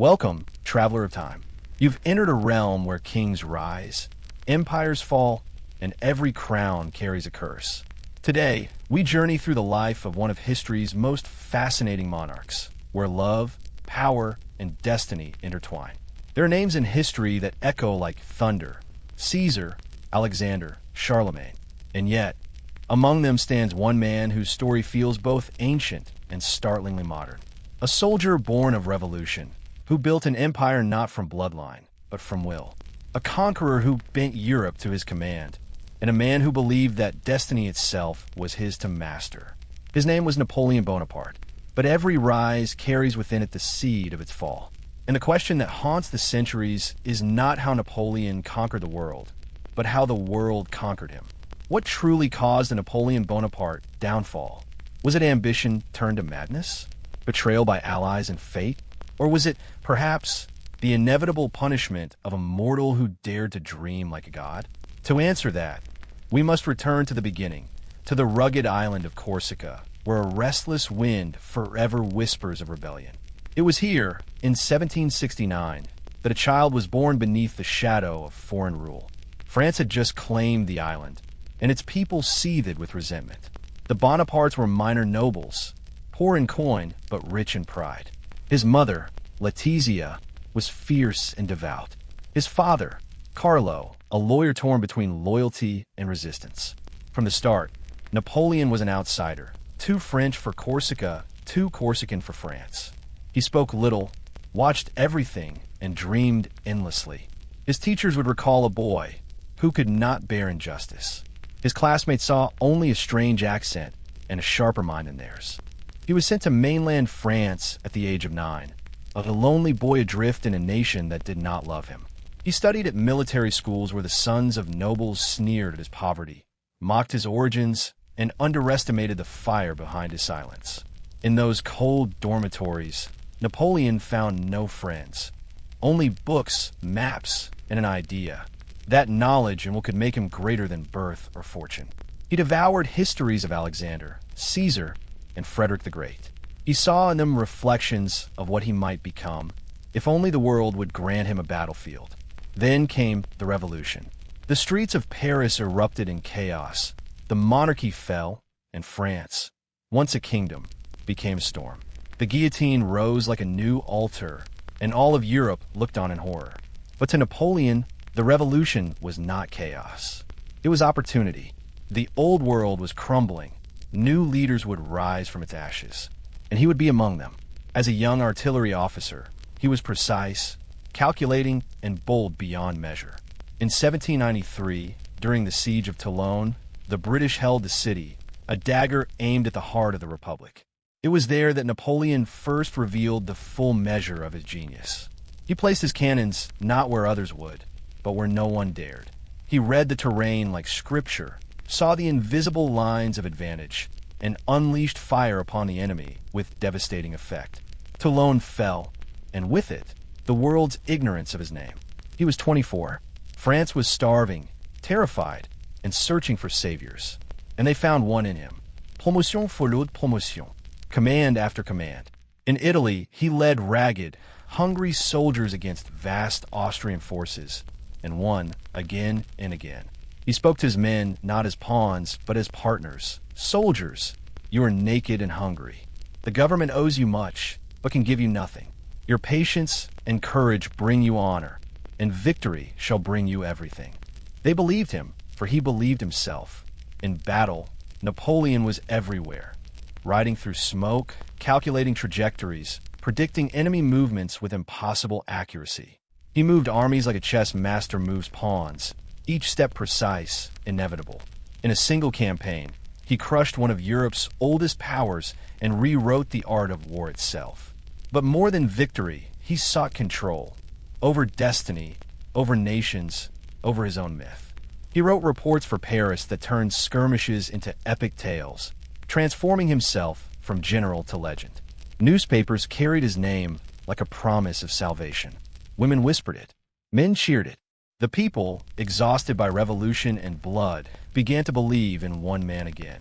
Welcome, traveler of time. You've entered a realm where kings rise, empires fall, and every crown carries a curse. Today, we journey through the life of one of history's most fascinating monarchs, where love, power, and destiny intertwine. There are names in history that echo like thunder: Caesar, Alexander, Charlemagne. And yet, among them stands one man whose story feels both ancient and startlingly modern. A soldier born of revolution, who built an empire not from bloodline, but from will. A conqueror who bent Europe to his command, and a man who believed that destiny itself was his to master. His name was Napoleon Bonaparte, but every rise carries within it the seed of its fall. And the question that haunts the centuries is not how Napoleon conquered the world, but how the world conquered him. What truly caused the Napoleon Bonaparte downfall? Was it ambition turned to madness? Betrayal by allies and fate? Or was it, perhaps, the inevitable punishment of a mortal who dared to dream like a god? To answer that, we must return to the beginning, to the rugged island of Corsica, where a restless wind forever whispers of rebellion. It was here, in 1769, that a child was born beneath the shadow of foreign rule. France had just claimed the island, and its people seethed with resentment. The Bonapartes were minor nobles, poor in coin but rich in pride. His mother, Letizia, was fierce and devout. His father, Carlo, a lawyer torn between loyalty and resistance. From the start, Napoleon was an outsider, too French for Corsica, too Corsican for France. He spoke little, watched everything, and dreamed endlessly. His teachers would recall a boy who could not bear injustice. His classmates saw only a strange accent and a sharper mind than theirs. He was sent to mainland France at the age of 9, a lonely boy adrift in a nation that did not love him. He studied at military schools where the sons of nobles sneered at his poverty, mocked his origins, and underestimated the fire behind his silence. In those cold dormitories, Napoleon found no friends, only books, maps, and an idea. That knowledge and what could make him greater than birth or fortune. He devoured histories of Alexander, Caesar, and Frederick the Great. He saw in them reflections of what he might become, if only the world would grant him a battlefield. Then came the revolution. The streets of Paris erupted in chaos. The monarchy fell, and France, once a kingdom, became a storm. The guillotine rose like a new altar, and all of Europe looked on in horror. But to Napoleon, the revolution was not chaos. It was opportunity. The old world was crumbling. New leaders would rise from its ashes, and he would be among them. As a young artillery officer, he was precise, calculating, and bold beyond measure. In 1793, during the siege of Toulon, the British held the city, a dagger aimed at the heart of the Republic. It was there that Napoleon first revealed the full measure of his genius. He placed his cannons not where others would, but where no one dared. He read the terrain like scripture, saw the invisible lines of advantage, and unleashed fire upon the enemy with devastating effect. Toulon fell, and with it, the world's ignorance of his name. He was 24. France was starving, terrified, and searching for saviors. And they found one in him. Promotion followed promotion. Command after command. In Italy, he led ragged, hungry soldiers against vast Austrian forces, and won again and again. He spoke to his men not as pawns, but as partners. Soldiers, you are naked and hungry. The government owes you much, but can give you nothing. Your patience and courage bring you honor, and victory shall bring you everything. They believed him, for he believed himself. In battle, Napoleon was everywhere, riding through smoke, calculating trajectories, predicting enemy movements with impossible accuracy. He moved armies like a chess master moves pawns, each step precise, inevitable. In a single campaign, he crushed one of Europe's oldest powers and rewrote the art of war itself. But more than victory, he sought control, over destiny, over nations, over his own myth. He wrote reports for Paris that turned skirmishes into epic tales, transforming himself from general to legend. Newspapers carried his name like a promise of salvation. Women whispered it. Men cheered it. The people, exhausted by revolution and blood, began to believe in one man again.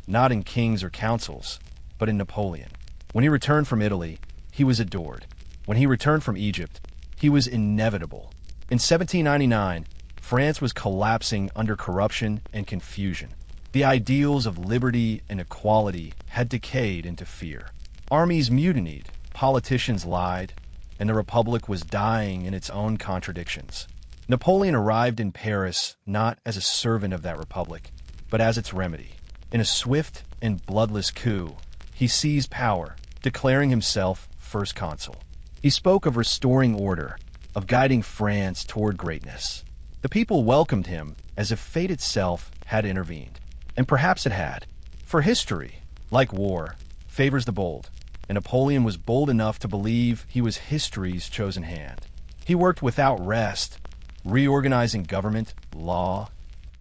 Not in kings or councils, but in Napoleon. When he returned from Italy, he was adored. When he returned from Egypt, he was inevitable. In 1799, France was collapsing under corruption and confusion. The ideals of liberty and equality had decayed into fear. Armies mutinied, politicians lied, and the Republic was dying in its own contradictions. Napoleon arrived in Paris not as a servant of that republic, but as its remedy. In a swift and bloodless coup, he seized power, declaring himself first consul. He spoke of restoring order, of guiding France toward greatness. The people welcomed him as if fate itself had intervened. And perhaps it had. For history, like war, favors the bold, and Napoleon was bold enough to believe he was history's chosen hand. He worked without rest, reorganizing government, law,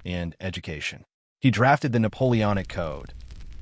and education. He drafted the Napoleonic Code,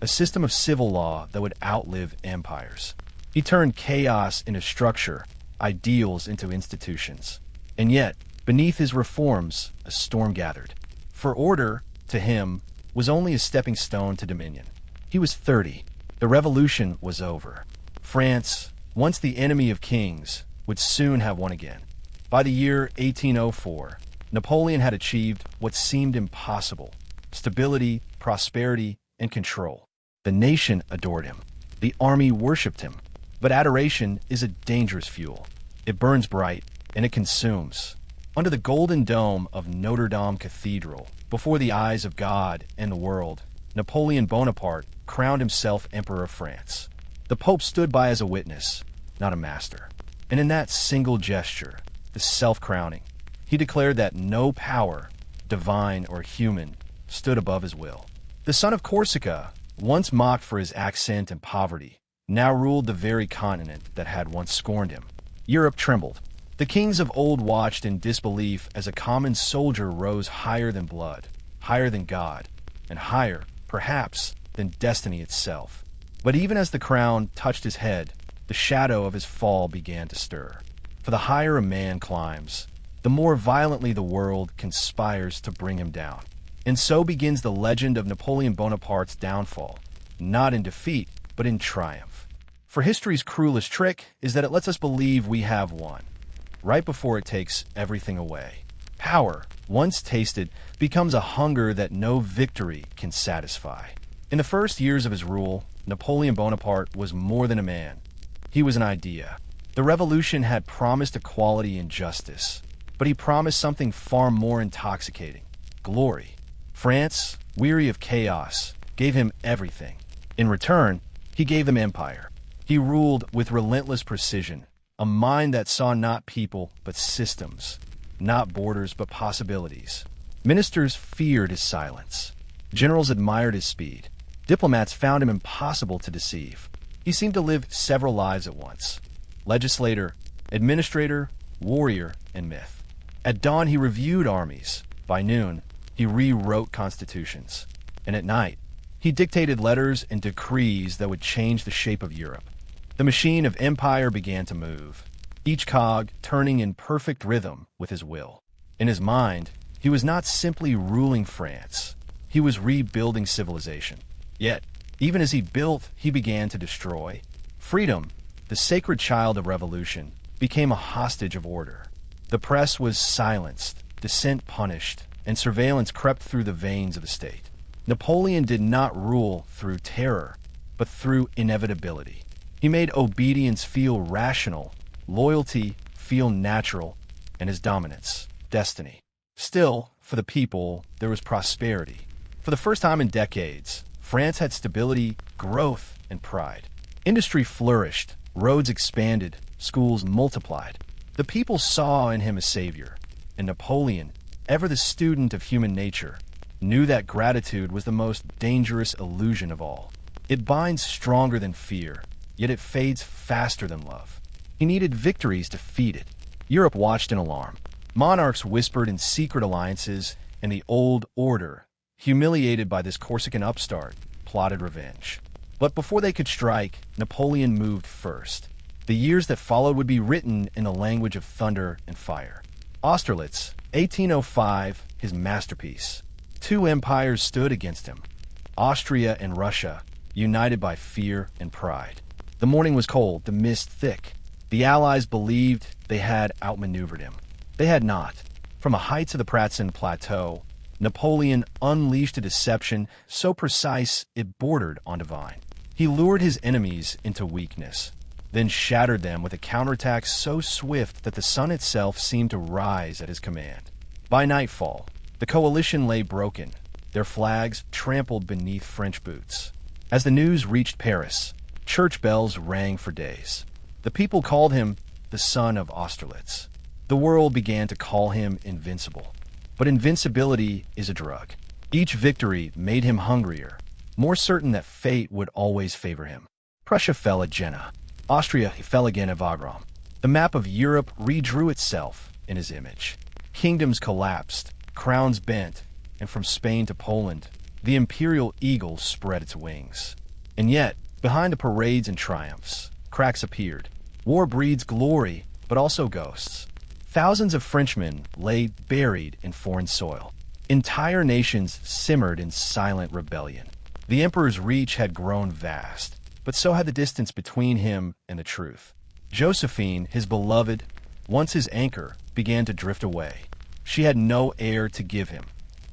a system of civil law that would outlive empires. He turned chaos into structure, ideals into institutions. And yet, beneath his reforms, a storm gathered. For order, to him, was only a stepping stone to dominion. He was 30. The revolution was over. France, once the enemy of kings, would soon have won again. By the year 1804, Napoleon had achieved what seemed impossible: stability, prosperity, and control. The nation adored him. The army worshipped him. But adoration is a dangerous fuel. It burns bright, and it consumes. Under the golden dome of Notre Dame Cathedral, before the eyes of God and the world, Napoleon Bonaparte crowned himself Emperor of France. The Pope stood by as a witness, not a master. And in that single gesture, the self-crowning, he declared that no power, divine or human, stood above his will. The son of Corsica, once mocked for his accent and poverty, now ruled the very continent that had once scorned him. Europe trembled. The kings of old watched in disbelief as a common soldier rose higher than blood, higher than God, and higher, perhaps, than destiny itself. But even as the crown touched his head, the shadow of his fall began to stir. For the higher a man climbs, the more violently the world conspires to bring him down. And so begins the legend of Napoleon Bonaparte's downfall, not in defeat, but in triumph. For history's cruelest trick is that it lets us believe we have won, right before it takes everything away. Power, once tasted, becomes a hunger that no victory can satisfy. In the first years of his rule, Napoleon Bonaparte was more than a man. He was an idea. The revolution had promised equality and justice, but he promised something far more intoxicating: glory. France, weary of chaos, gave him everything. In return, he gave them empire. He ruled with relentless precision, a mind that saw not people but systems, not borders but possibilities. Ministers feared his silence. Generals admired his speed. Diplomats found him impossible to deceive. He seemed to live several lives at once: legislator, administrator, warrior, and myth. At dawn, he reviewed armies. By noon, he rewrote constitutions. And at night, he dictated letters and decrees that would change the shape of Europe. The machine of empire began to move, each cog turning in perfect rhythm with his will. In his mind, he was not simply ruling France. He was rebuilding civilization. Yet, even as he built, he began to destroy. Freedom, the sacred child of revolution, became a hostage of order. The press was silenced, dissent punished, and surveillance crept through the veins of the state. Napoleon did not rule through terror, but through inevitability. He made obedience feel rational, loyalty feel natural, and his dominance, destiny. Still, for the people, there was prosperity. For the first time in decades, France had stability, growth, and pride. Industry flourished, roads expanded, schools multiplied. The people saw in him a savior, and Napoleon, ever the student of human nature, knew that gratitude was the most dangerous illusion of all. It binds stronger than fear, yet it fades faster than love. He needed victories to feed it. Europe watched in alarm. Monarchs whispered in secret alliances, and the old order, humiliated by this Corsican upstart, plotted revenge. But before they could strike, Napoleon moved first. The years that followed would be written in the language of thunder and fire. Austerlitz, 1805, his masterpiece. Two empires stood against him: Austria and Russia, united by fear and pride. The morning was cold, the mist thick. The Allies believed they had outmaneuvered him. They had not. From the heights of the Pratzen Plateau, Napoleon unleashed a deception so precise it bordered on divine. He lured his enemies into weakness, then shattered them with a counterattack so swift that the sun itself seemed to rise at his command. By nightfall, the coalition lay broken, their flags trampled beneath French boots. As the news reached Paris, church bells rang for days. The people called him the son of Austerlitz. The world began to call him invincible. But invincibility is a drug. Each victory made him hungrier, more certain that fate would always favor him. Prussia fell at Jena. Austria fell again at Wagram. The map of Europe redrew itself in his image. Kingdoms collapsed, crowns bent, and from Spain to Poland, the imperial eagle spread its wings. And yet, behind the parades and triumphs, cracks appeared. War breeds glory, but also ghosts. Thousands of Frenchmen lay buried in foreign soil. Entire nations simmered in silent rebellion. The emperor's reach had grown vast, but so had the distance between him and the truth. Josephine, his beloved, once his anchor, began to drift away. She had no heir to give him,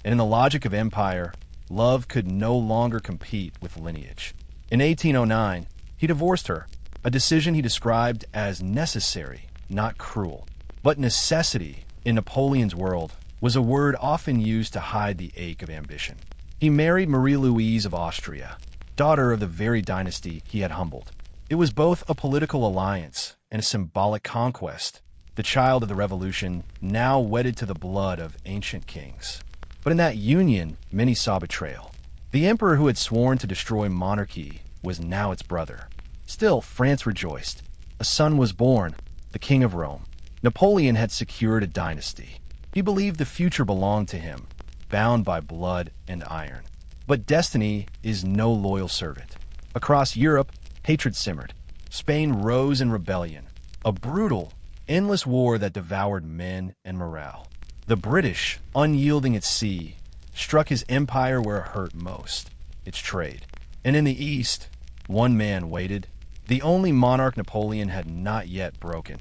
and in the logic of empire, love could no longer compete with lineage. In 1809, he divorced her, a decision he described as necessary, not cruel. But necessity, in Napoleon's world, was a word often used to hide the ache of ambition. He married Marie-Louise of Austria, daughter of the very dynasty he had humbled. It was both a political alliance and a symbolic conquest, the child of the revolution, now wedded to the blood of ancient kings. But in that union, many saw betrayal. The emperor who had sworn to destroy monarchy was now its brother. Still, France rejoiced. A son was born, the King of Rome. Napoleon had secured a dynasty. He believed the future belonged to him, bound by blood and iron. But destiny is no loyal servant. Across Europe, hatred simmered. Spain rose in rebellion, a brutal, endless war that devoured men and morale. The British, unyielding at sea, struck his empire where it hurt most, its trade. And in the east, one man waited, the only monarch Napoleon had not yet broken.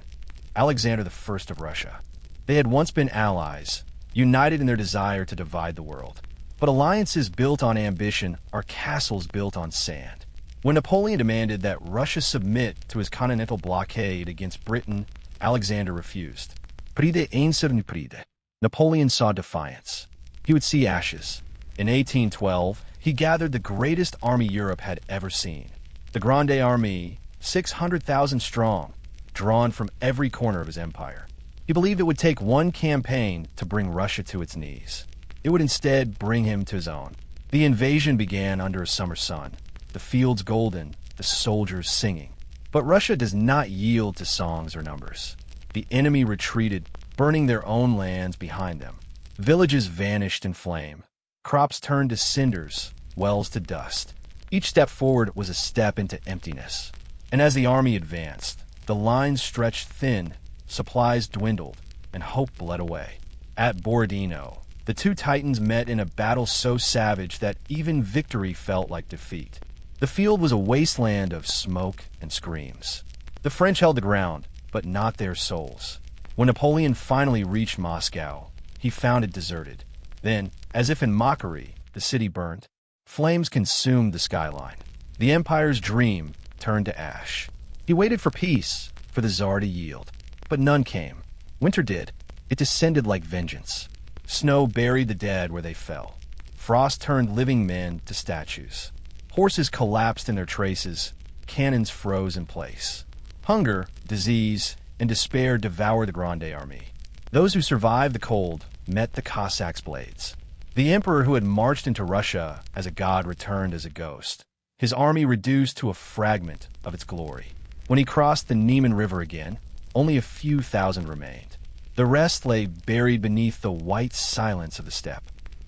Alexander I of Russia. They had once been allies, united in their desire to divide the world. But alliances built on ambition are castles built on sand. When Napoleon demanded that Russia submit to his continental blockade against Britain, Alexander refused. Pride einser ne pride. Napoleon saw defiance. He would see ashes. In 1812, he gathered the greatest army Europe had ever seen. The Grande Armée, 600,000 strong, drawn from every corner of his empire. He believed it would take one campaign to bring Russia to its knees. It would instead bring him to his own. The invasion began under a summer sun, the fields golden, the soldiers singing. But Russia does not yield to songs or numbers. The enemy retreated, burning their own lands behind them. Villages vanished in flame. Crops turned to cinders, wells to dust. Each step forward was a step into emptiness. And as the army advanced, the lines stretched thin, supplies dwindled, and hope bled away. At Borodino, the two titans met in a battle so savage that even victory felt like defeat. The field was a wasteland of smoke and screams. The French held the ground, but not their souls. When Napoleon finally reached Moscow, he found it deserted. Then, as if in mockery, the city burned. Flames consumed the skyline. The empire's dream turned to ash. He waited for peace, for the Tsar to yield. But none came. Winter did. It descended like vengeance. Snow buried the dead where they fell. Frost turned living men to statues. Horses collapsed in their traces. Cannons froze in place. Hunger, disease, and despair devoured the Grande Armée. Those who survived the cold met the Cossacks' blades. The emperor who had marched into Russia as a god returned as a ghost. His army reduced to a fragment of its glory. When he crossed the Niemen River again, only a few thousand remained. The rest lay buried beneath the white silence of the steppe.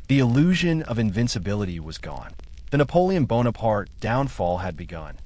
The illusion of invincibility was gone. The Napoleon Bonaparte downfall had begun,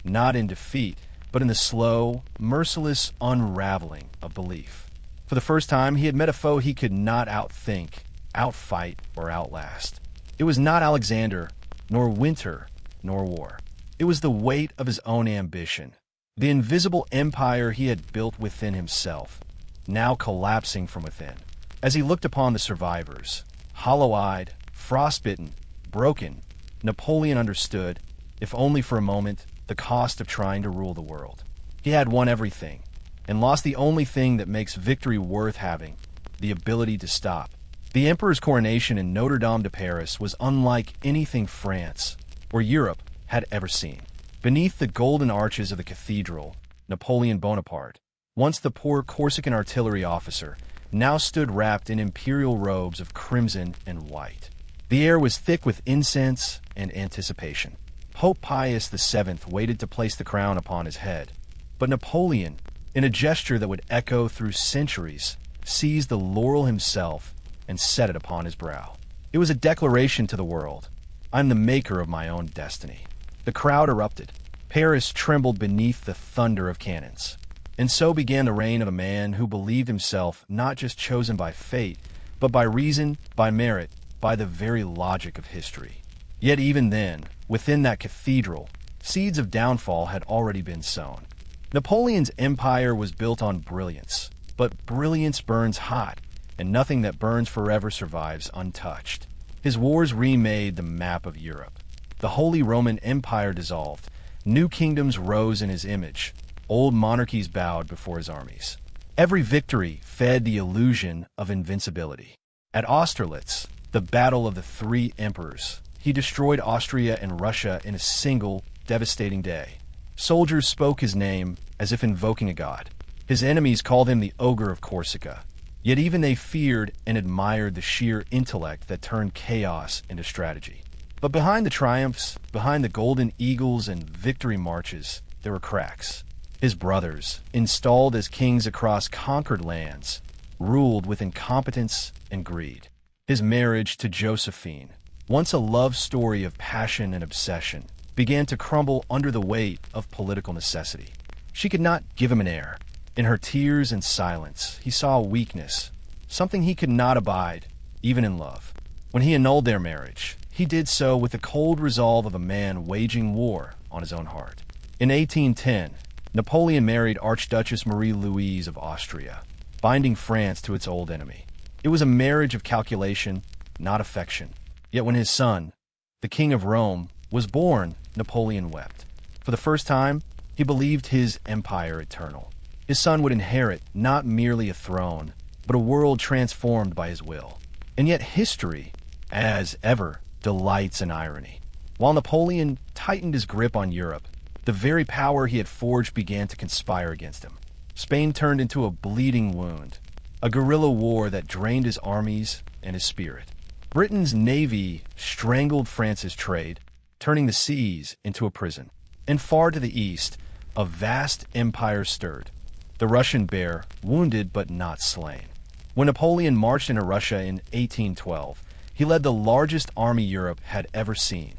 not in defeat, but in the slow, merciless unraveling of belief. For the first time, he had met a foe he could not outthink, outfight, or outlast. It was not Alexander, nor winter, nor war. It was the weight of his own ambition, The invisible empire he had built within himself, now collapsing from within. As he looked upon the survivors, hollow-eyed, frostbitten, broken, Napoleon understood, if only for a moment, the cost of trying to rule the world. He had won everything, and lost the only thing that makes victory worth having, the ability to stop. The emperor's coronation in Notre Dame de Paris was unlike anything France or Europe had ever seen. Beneath the golden arches of the cathedral, Napoleon Bonaparte, once the poor Corsican artillery officer, now stood wrapped in imperial robes of crimson and white. The air was thick with incense and anticipation. Pope Pius VII waited to place the crown upon his head, but Napoleon, in a gesture that would echo through centuries, seized the laurel himself and set it upon his brow. It was a declaration to the world. I'm the maker of my own destiny. The crowd erupted. Paris trembled beneath the thunder of cannons. And so began the reign of a man who believed himself not just chosen by fate, but by reason, by merit, by the very logic of history. Yet even then, within that cathedral, seeds of downfall had already been sown. Napoleon's empire was built on brilliance, but brilliance burns hot, and nothing that burns forever survives untouched. His wars remade the map of Europe. The Holy Roman Empire dissolved. New kingdoms rose in his image. Old monarchies bowed before his armies. Every victory fed the illusion of invincibility. At Austerlitz, the battle of the three emperors, he destroyed Austria and Russia in a single, devastating day. Soldiers spoke his name as if invoking a god. His enemies called him the ogre of Corsica. Yet even they feared and admired the sheer intellect that turned chaos into strategy. But behind the triumphs, behind the golden eagles and victory marches, there were cracks. His brothers, installed as kings across conquered lands, ruled with incompetence and greed. His marriage to Josephine, once a love story of passion and obsession, began to crumble under the weight of political necessity. She could not give him an heir. In her tears and silence, he saw a weakness, something he could not abide, even in love. When he annulled their marriage, he did so with the cold resolve of a man waging war on his own heart. In 1810, Napoleon married Archduchess Marie-Louise of Austria, binding France to its old enemy. It was a marriage of calculation, not affection. Yet when his son, the King of Rome, was born, Napoleon wept. For the first time, he believed his empire eternal. His son would inherit not merely a throne, but a world transformed by his will. And yet history, as ever, delights in irony. While Napoleon tightened his grip on Europe, the very power he had forged began to conspire against him. Spain turned into a bleeding wound, a guerrilla war that drained his armies and his spirit. Britain's navy strangled France's trade, turning the seas into a prison. And far to the east, a vast empire stirred. The Russian bear, wounded but not slain. When Napoleon marched into Russia in 1812, he led the largest army Europe had ever seen,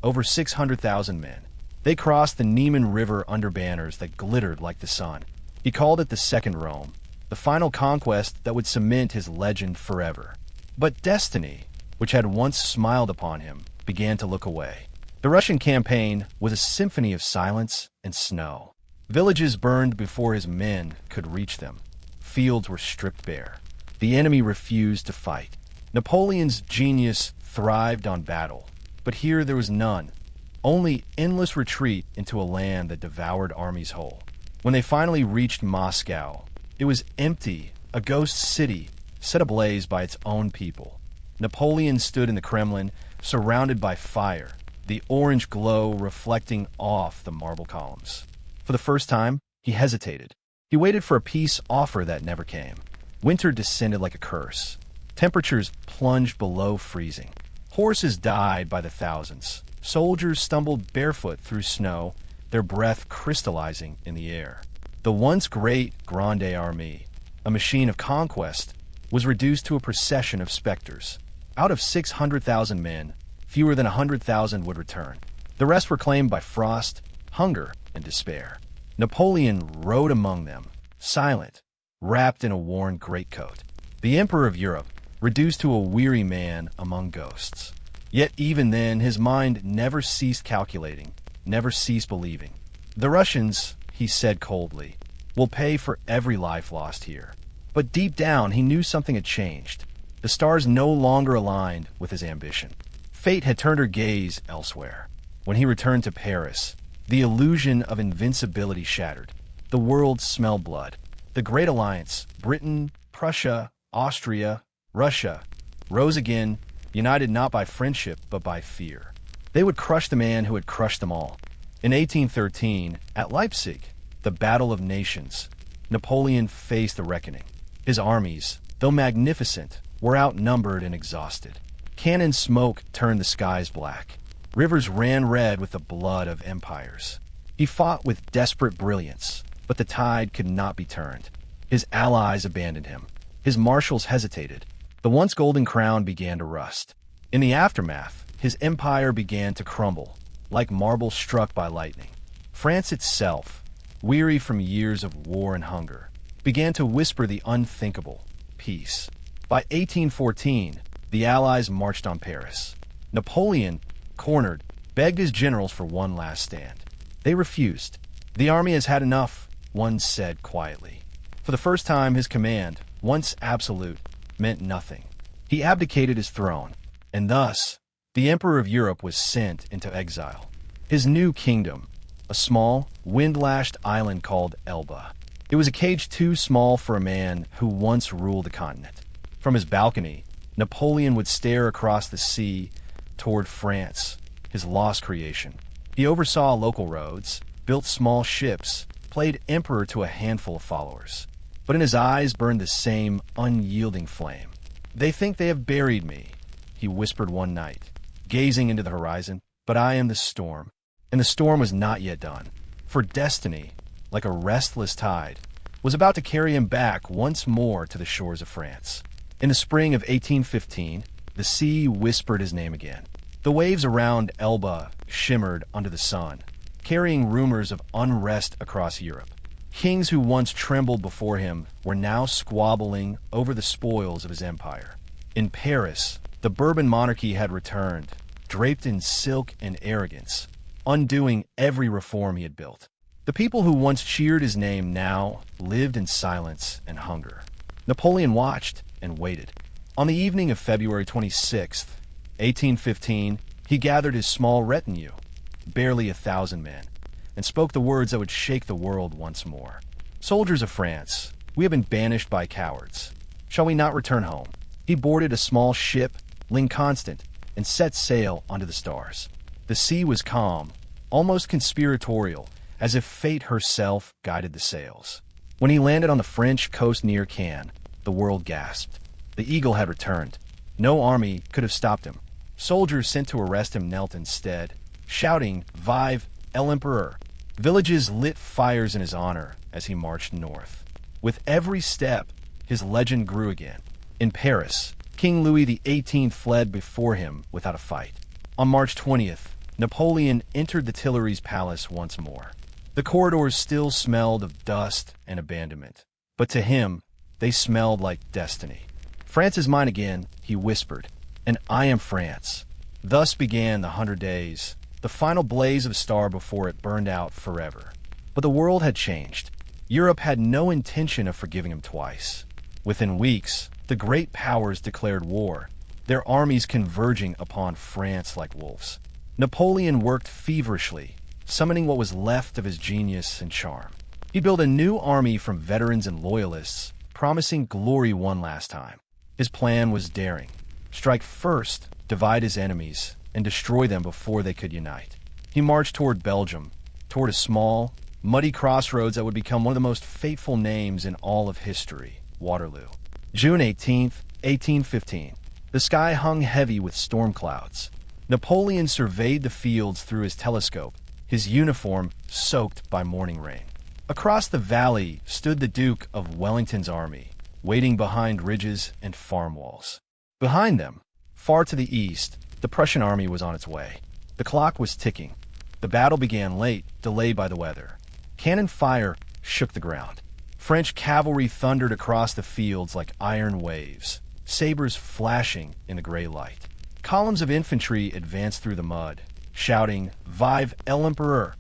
over 600,000 men. They crossed the Niemen River under banners that glittered like the sun. He called it the Second Rome, the final conquest that would cement his legend forever. But destiny, which had once smiled upon him, began to look away. The Russian campaign was a symphony of silence and snow. Villages burned before his men could reach them. Fields were stripped bare. The enemy refused to fight. Napoleon's genius thrived on battle, but here there was none. Only endless retreat into a land that devoured armies whole. When they finally reached Moscow, it was empty, a ghost city set ablaze by its own people. Napoleon stood in the Kremlin, surrounded by fire, the orange glow reflecting off the marble columns. For the first time, he hesitated. He waited for a peace offer that never came. Winter descended like a curse. Temperatures plunged below freezing. Horses died by the thousands. Soldiers stumbled barefoot through snow, their breath crystallizing in the air. The once great Grande Armée, a machine of conquest, was reduced to a procession of specters. Out of 600,000 men, fewer than 100,000 would return. The rest were claimed by frost, hunger, and despair. Napoleon rode among them, silent, wrapped in a worn greatcoat. The Emperor of Europe, reduced to a weary man among ghosts. Yet even then, his mind never ceased calculating, never ceased believing. The Russians, he said coldly. "We'll pay for every life lost here." But deep down, he knew something had changed. The stars no longer aligned with his ambition. Fate had turned her gaze elsewhere. When he returned to Paris, the illusion of invincibility shattered. The world smelled blood. The Great Alliance, Britain, Prussia, Austria, Russia, rose again, united not by friendship but by fear. They would crush the man who had crushed them all. In 1813, at Leipzig, the Battle of Nations, Napoleon faced the reckoning. His armies, though magnificent, were outnumbered and exhausted. Cannon smoke turned the skies black. Rivers ran red with the blood of empires. He fought with desperate brilliance, but the tide could not be turned. His allies abandoned him. His marshals hesitated. The once golden crown began to rust. In the aftermath, his empire began to crumble, like marble struck by lightning. France itself, weary from years of war and hunger, began to whisper the unthinkable: peace. By 1814, the Allies marched on Paris. Napoleon, cornered, begged his generals for one last stand. They refused. "The army has had enough," one said quietly. For the first time, his command, once absolute, meant nothing. He abdicated his throne, and thus, the Emperor of Europe was sent into exile. His new kingdom, a small, wind-lashed island called Elba. It was a cage too small for a man who once ruled a continent. From his balcony, Napoleon would stare across the sea toward France, his lost creation. He oversaw local roads, built small ships, played emperor to a handful of followers. But in his eyes burned the same unyielding flame. "They think they have buried me," he whispered one night, gazing into the horizon. "But I am the storm." And the storm was not yet done. For destiny, like a restless tide, was about to carry him back once more to the shores of France. In the spring of 1815, the sea whispered his name again. The waves around Elba shimmered under the sun, carrying rumors of unrest across Europe. Kings who once trembled before him were now squabbling over the spoils of his empire. In Paris, the Bourbon monarchy had returned, draped in silk and arrogance, undoing every reform he had built. The people who once cheered his name now lived in silence and hunger. Napoleon watched and waited. On the evening of February 26th, 1815, he gathered his small retinue, barely 1,000 men, and spoke the words that would shake the world once more. "Soldiers of France, we have been banished by cowards. Shall we not return home?" He boarded a small ship, L'Inconstant, and set sail onto the stars. The sea was calm, almost conspiratorial, as if fate herself guided the sails. When he landed on the French coast near Cannes, the world gasped. The eagle had returned. No army could have stopped him. Soldiers sent to arrest him knelt instead, shouting, "Vive l'Empereur!" Villages lit fires in his honor as he marched north. With every step, his legend grew again. In Paris, King Louis XVIII fled before him without a fight. On March 20th, Napoleon entered the Tuileries Palace once more. The corridors still smelled of dust and abandonment, but to him, they smelled like destiny. "France is mine again," he whispered, "and I am France." Thus began the 100 Days, the final blaze of a star before it burned out forever. But the world had changed. Europe had no intention of forgiving him twice. Within weeks, the great powers declared war, their armies converging upon France like wolves. Napoleon worked feverishly, summoning what was left of his genius and charm. He built a new army from veterans and loyalists, promising glory one last time. His plan was daring. Strike first, divide his enemies, and destroy them before they could unite. He marched toward Belgium, toward a small, muddy crossroads that would become one of the most fateful names in all of history, Waterloo. June 18th, 1815. The sky hung heavy with storm clouds. Napoleon surveyed the fields through his telescope, his uniform soaked by morning rain. Across the valley stood the Duke of Wellington's army, waiting behind ridges and farm walls. Behind them, far to the east, the Prussian army was on its way. The clock was ticking. The battle began late, delayed by the weather. Cannon fire shook the ground. French cavalry thundered across the fields like iron waves, sabers flashing in the gray light. Columns of infantry advanced through the mud, shouting, "Vive l'Empereur!"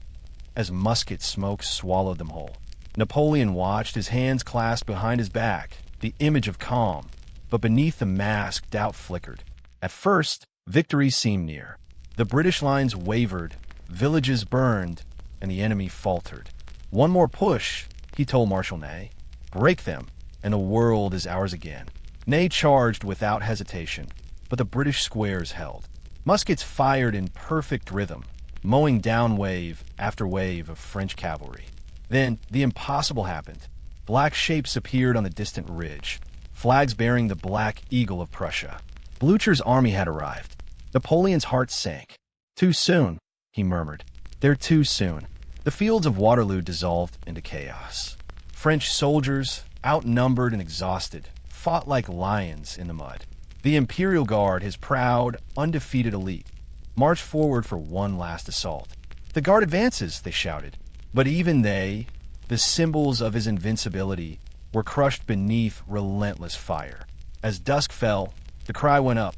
as musket smoke swallowed them whole. Napoleon watched, his hands clasped behind his back, the image of calm, but beneath the mask doubt flickered. At first, victory seemed near. The British lines wavered, villages burned, and the enemy faltered. One more push, he told Marshal Ney. Break them, and the world is ours again. Ney charged without hesitation, but the British squares held. Muskets fired in perfect rhythm, mowing down wave after wave of French cavalry. Then, the impossible happened. Black shapes appeared on the distant ridge, flags bearing the Black Eagle of Prussia. Blücher's army had arrived. Napoleon's heart sank. Too soon, he murmured. They're too soon. The fields of Waterloo dissolved into chaos. French soldiers, outnumbered and exhausted, fought like lions in the mud. The Imperial Guard, his proud, undefeated elite, marched forward for one last assault. The Guard advances, they shouted. But even they, the symbols of his invincibility, were crushed beneath relentless fire. As dusk fell, the cry went up,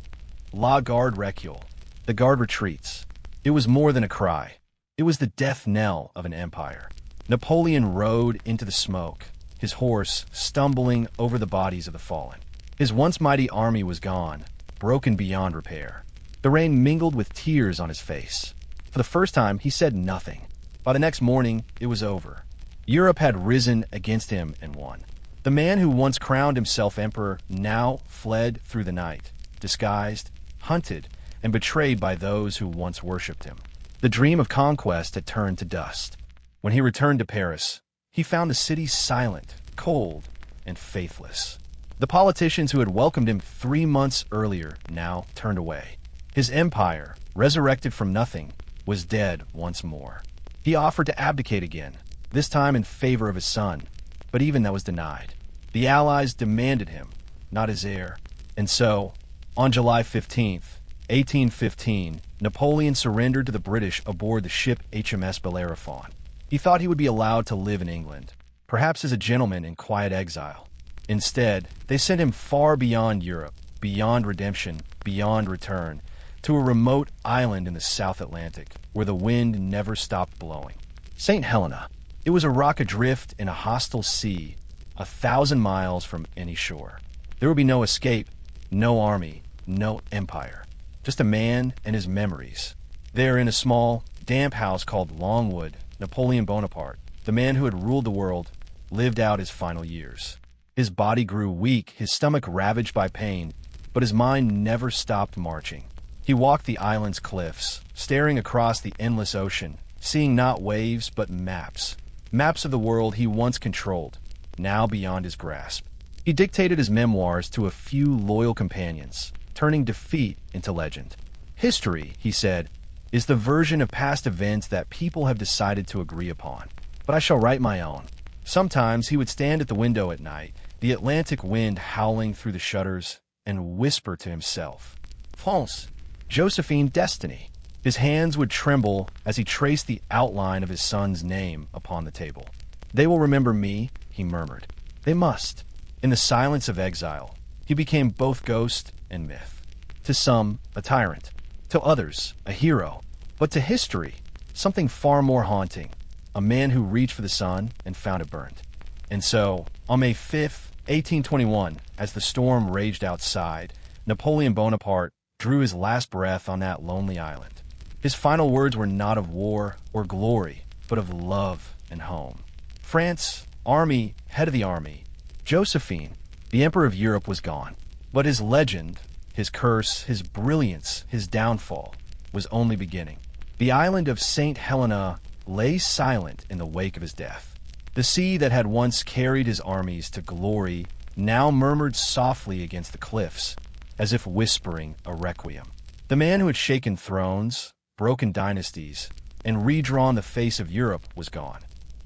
La Garde recule. The Guard retreats. It was more than a cry. It was the death knell of an empire. Napoleon rode into the smoke, his horse stumbling over the bodies of the fallen. His once mighty army was gone, broken beyond repair. The rain mingled with tears on his face. For the first time, he said nothing. By the next morning, it was over. Europe had risen against him and won. The man who once crowned himself emperor now fled through the night, disguised, hunted, and betrayed by those who once worshipped him. The dream of conquest had turned to dust. When he returned to Paris, he found the city silent, cold, and faithless. The politicians who had welcomed him 3 months earlier now turned away. His empire, resurrected from nothing, was dead once more. He offered to abdicate again, this time in favor of his son, but even that was denied. The Allies demanded him, not his heir. And so, on July 15th, 1815, Napoleon surrendered to the British aboard the ship HMS Bellerophon. He thought he would be allowed to live in England, perhaps as a gentleman in quiet exile. Instead, they sent him far beyond Europe, beyond redemption, beyond return, to a remote island in the South Atlantic, where the wind never stopped blowing. Saint Helena. It was a rock adrift in a hostile sea, 1,000 miles from any shore. There would be no escape, no army, no empire. Just a man and his memories. There in a small, damp house called Longwood, Napoleon Bonaparte, the man who had ruled the world, lived out his final years. His body grew weak, his stomach ravaged by pain, but his mind never stopped marching. He walked the island's cliffs, staring across the endless ocean, seeing not waves but maps. Maps of the world he once controlled, now beyond his grasp. He dictated his memoirs to a few loyal companions, turning defeat into legend. History, he said, is the version of past events that people have decided to agree upon. But I shall write my own. Sometimes he would stand at the window at night, the Atlantic wind howling through the shutters, and whisper to himself, France, Josephine Destiny. His hands would tremble as he traced the outline of his son's name upon the table. They will remember me, he murmured. They must. In the silence of exile, he became both ghost and myth. To some, a tyrant. To others, a hero. But to history, something far more haunting. A man who reached for the sun and found it burned. And so, on May 5th, 1821, as the storm raged outside, Napoleon Bonaparte drew his last breath on that lonely island. His final words were not of war or glory, but of love and home. France, army, head of the army, Josephine, the emperor of Europe, was gone. But his legend, his curse, his brilliance, his downfall, was only beginning. The island of Saint Helena lay silent in the wake of his death. The sea that had once carried his armies to glory now murmured softly against the cliffs, as if whispering a requiem. The man who had shaken thrones, broken dynasties, and redrawn the face of Europe was gone,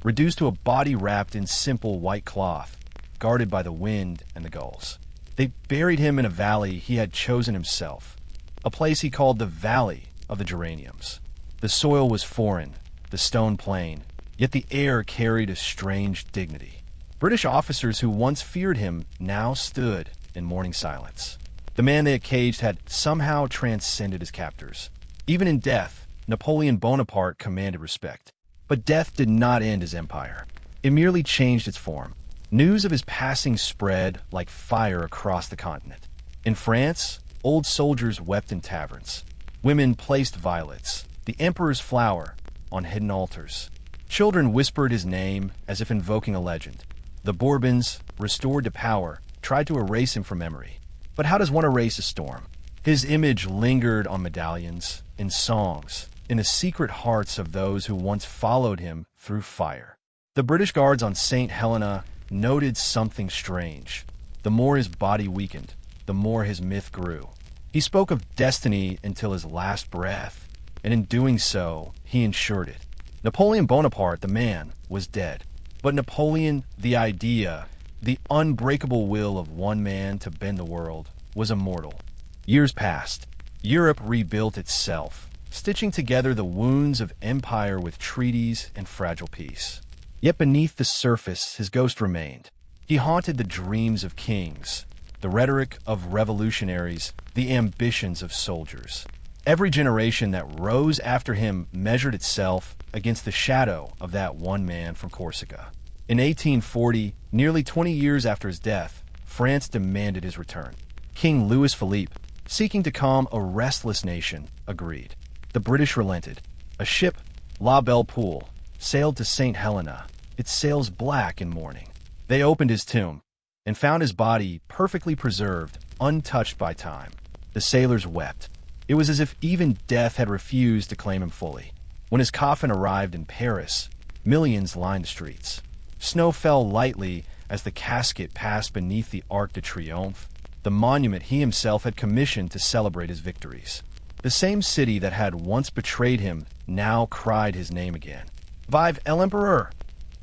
reduced to a body wrapped in simple white cloth, guarded by the wind and the gulls. They buried him in a valley he had chosen himself, a place he called the Valley of the Geraniums. The soil was foreign, the stone plain, yet the air carried a strange dignity. British officers who once feared him now stood in mourning silence. The man they had caged had somehow transcended his captors. Even in death, Napoleon Bonaparte commanded respect. But death did not end his empire. It merely changed its form. News of his passing spread like fire across the continent. In France, old soldiers wept in taverns. Women placed violets, the emperor's flower, on hidden altars. Children whispered his name as if invoking a legend. The Bourbons, restored to power, tried to erase him from memory. But how does one erase a storm? His image lingered on medallions, in songs, in the secret hearts of those who once followed him through fire. The British guards on Saint Helena noted something strange. The more his body weakened, the more his myth grew. He spoke of destiny until his last breath, and in doing so, he ensured it. Napoleon Bonaparte, the man, was dead. But Napoleon, the idea, the unbreakable will of one man to bend the world, was immortal. Years passed. Europe rebuilt itself, stitching together the wounds of empire with treaties and fragile peace. Yet beneath the surface, his ghost remained. He haunted the dreams of kings, the rhetoric of revolutionaries, the ambitions of soldiers. Every generation that rose after him measured itself against the shadow of that one man from Corsica. In 1840, nearly 20 years after his death, France demanded his return. King Louis Philippe, seeking to calm a restless nation, agreed. The British relented. A ship, La Belle Poule, sailed to Saint Helena, its sails black in mourning. They opened his tomb and found his body perfectly preserved, untouched by time. The sailors wept. It was as if even death had refused to claim him fully. When his coffin arrived in Paris, millions lined the streets. Snow fell lightly as the casket passed beneath the Arc de Triomphe, the monument he himself had commissioned to celebrate his victories. The same city that had once betrayed him now cried his name again. Vive l'Empereur!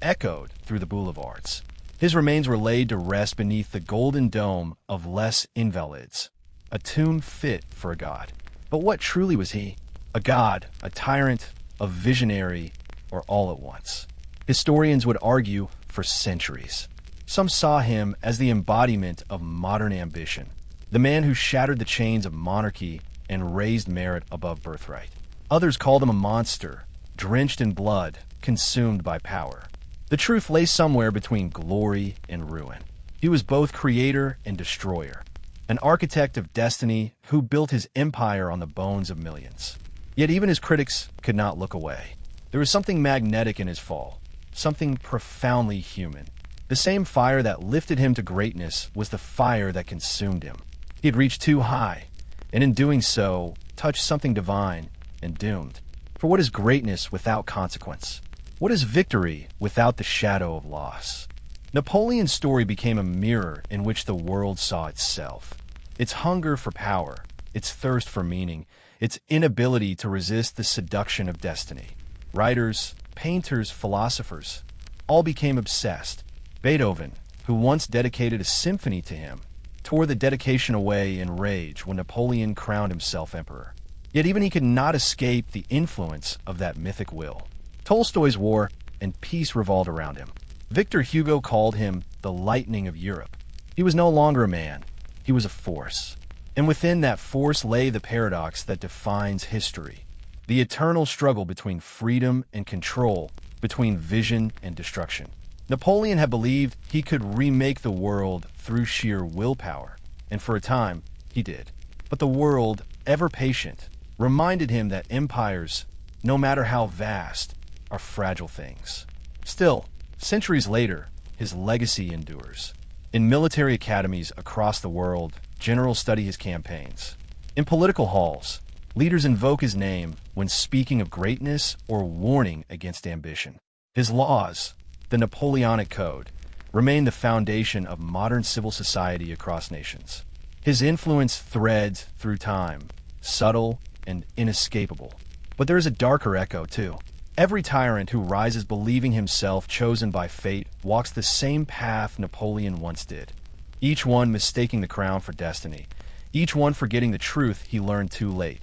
Echoed through the boulevards. His remains were laid to rest beneath the golden dome of Les Invalides, a tomb fit for a god. But what truly was he? A god, a tyrant, a visionary, or all at once? Historians would argue for centuries. Some saw him as the embodiment of modern ambition, the man who shattered the chains of monarchy and raised merit above birthright. Others called him a monster, drenched in blood, consumed by power. The truth lay somewhere between glory and ruin. He was both creator and destroyer, an architect of destiny who built his empire on the bones of millions. Yet even his critics could not look away. There was something magnetic in his fall, something profoundly human. The same fire that lifted him to greatness was the fire that consumed him. He had reached too high, and in doing so, touched something divine and doomed. For what is greatness without consequence? What is victory without the shadow of loss? Napoleon's story became a mirror in which the world saw itself. Its hunger for power, its thirst for meaning, its inability to resist the seduction of destiny. Writers, painters, philosophers, all became obsessed. Beethoven, who once dedicated a symphony to him, tore the dedication away in rage when Napoleon crowned himself emperor. Yet even he could not escape the influence of that mythic will. Tolstoy's war and peace revolved around him. Victor Hugo called him the lightning of Europe. He was no longer a man. He was a force. And within that force lay the paradox that defines history. The eternal struggle between freedom and control, between vision and destruction. Napoleon had believed he could remake the world through sheer willpower, and for a time, he did. But the world, ever patient, reminded him that empires, no matter how vast, are fragile things. Still, centuries later, his legacy endures. In military academies across the world, generals study his campaigns. In political halls, leaders invoke his name when speaking of greatness or warning against ambition. His laws, the Napoleonic Code, remain the foundation of modern civil society across nations. His influence threads through time, subtle and inescapable. But there is a darker echo, too. Every tyrant who rises believing himself chosen by fate walks the same path Napoleon once did. Each one mistaking the crown for destiny. Each one forgetting the truth he learned too late.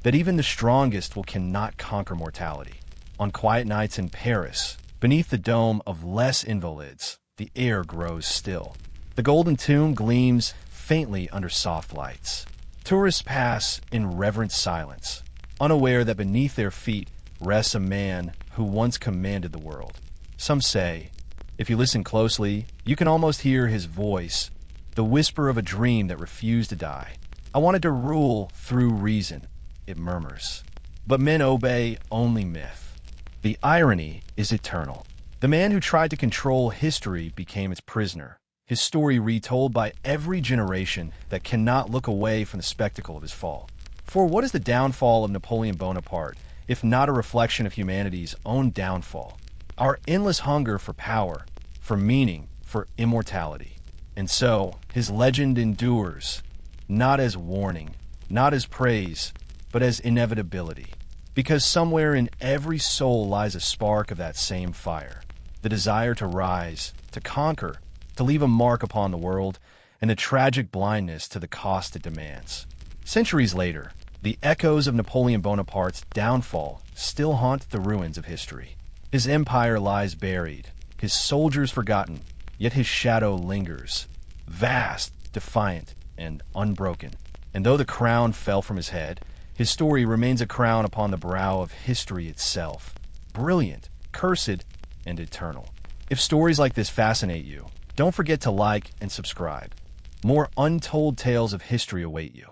That even the strongest cannot conquer mortality. On quiet nights in Paris, beneath the dome of Les Invalides, the air grows still. The golden tomb gleams faintly under soft lights. Tourists pass in reverent silence, unaware that beneath their feet rests a man who once commanded the world. Some say, if you listen closely, you can almost hear his voice, the whisper of a dream that refused to die. I wanted to rule through reason, it murmurs. But men obey only myth. The irony is eternal. The man who tried to control history became its prisoner, his story retold by every generation that cannot look away from the spectacle of his fall. For what is the downfall of Napoleon Bonaparte, if not a reflection of humanity's own downfall? Our endless hunger for power, for meaning, for immortality. And so, his legend endures, not as warning, not as praise, but as inevitability. Because somewhere in every soul lies a spark of that same fire, the desire to rise, to conquer, to leave a mark upon the world, and a tragic blindness to the cost it demands. Centuries later, the echoes of Napoleon Bonaparte's downfall still haunt the ruins of history. His empire lies buried, his soldiers forgotten, yet his shadow lingers, vast, defiant, and unbroken. And though the crown fell from his head, his story remains a crown upon the brow of history itself, brilliant, cursed, and eternal. If stories like this fascinate you, don't forget to like and subscribe. More untold tales of history await you.